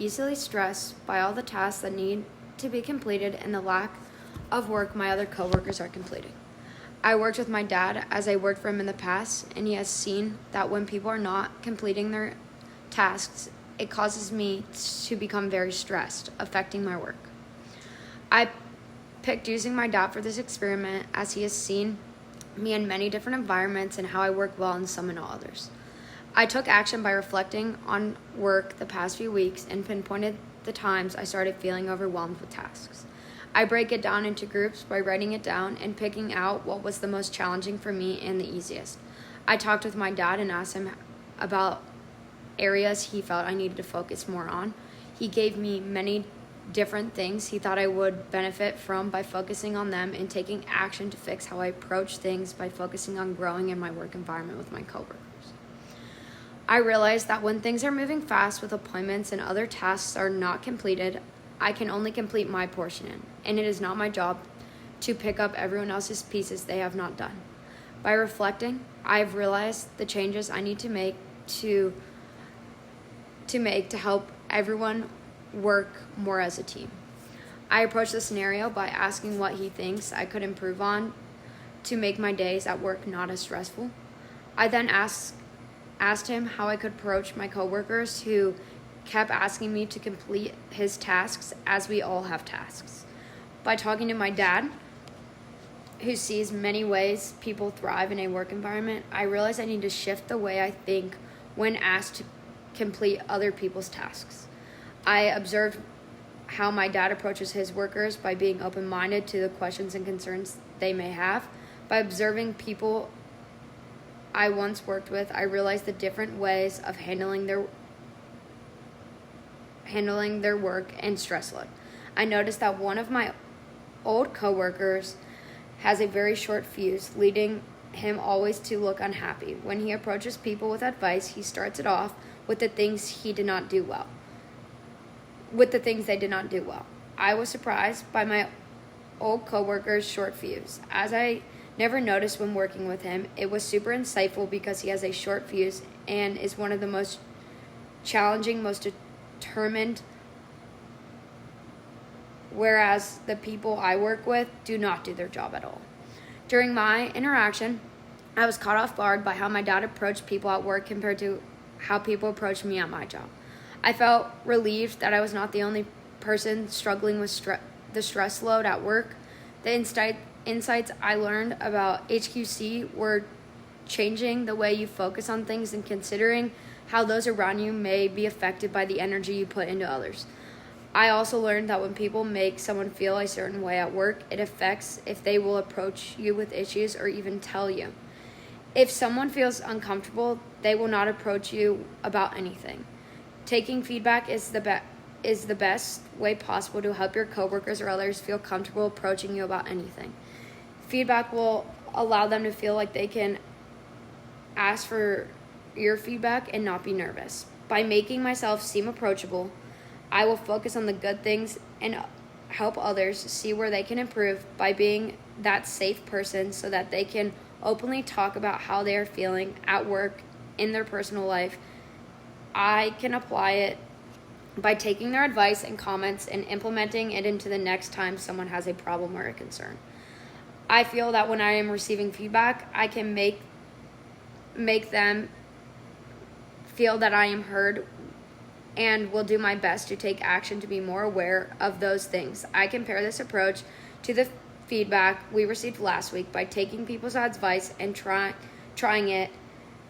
easily stressed by all the tasks that need to be completed and the lack of work my other coworkers are completing. I worked with my dad as I worked for him in the past, and he has seen that when people are not completing their tasks, it causes me to become very stressed, affecting my work. I picked using my dad for this experiment as he has seen me in many different environments and how I work well in some and all others. I took action by reflecting on work the past few weeks and pinpointed the times I started feeling overwhelmed with tasks. I break it down into groups by writing it down and picking out what was the most challenging for me and the easiest. I talked with my dad and asked him about areas he felt I needed to focus more on. He gave me many different things he thought I would benefit from by focusing on them and taking action to fix how I approach things by focusing on growing in my work environment with my coworkers. I realized that when things are moving fast with appointments and other tasks are not completed, I can only complete my portion, and it is not my job to pick up everyone else's pieces they have not done. By reflecting, I have realized the changes I need to make to help everyone work more as a team. I approach the scenario by asking what he thinks I could improve on to make my days at work not as stressful. I then asked him how I could approach my coworkers who kept asking me to complete his tasks, as we all have tasks. By talking to my dad, who sees many ways people thrive in a work environment, I realized I need to shift the way I think when asked to complete other people's tasks. I observed how my dad approaches his workers by being open-minded to the questions and concerns they may have. By observing people I once worked with, I realized the different ways of handling their work and stress load. I noticed that one of my old coworkers has a very short fuse, leading him always to look unhappy. When he approaches people with advice, he starts it off with the things they did not do well. I was surprised by my old coworker's short fuse, as I never noticed when working with him. It was super insightful because he has a short fuse and is one of the most challenging, most determined, whereas the people I work with do not do their job at all. During my interaction, I was caught off guard by how my dad approached people at work compared to how people approached me at my job. I felt relieved that I was not the only person struggling with the stress load at work. The insights I learned about HQC were changing the way you focus on things and considering how those around you may be affected by the energy you put into others. I also learned that when people make someone feel a certain way at work, it affects if they will approach you with issues or even tell you. If someone feels uncomfortable, they will not approach you about anything. Taking feedback is the best way possible to help your coworkers or others feel comfortable approaching you about anything. Feedback will allow them to feel like they can ask for your feedback and not be nervous. By making myself seem approachable, I will focus on the good things and help others see where they can improve by being that safe person so that they can openly talk about how they are feeling at work, in their personal life. I can apply it by taking their advice and comments and implementing it into the next time someone has a problem or a concern. I feel that when I am receiving feedback, I can make them feel that I am heard and will do my best to take action to be more aware of those things. I compare this approach to the feedback we received last week by taking people's advice and trying it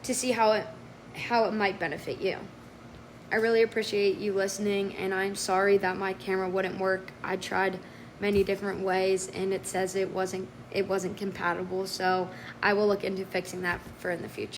to see how it might benefit you. I really appreciate you listening, and I'm sorry that my camera wouldn't work. I tried many different ways, and it says it wasn't compatible, so I will look into fixing that for in the future.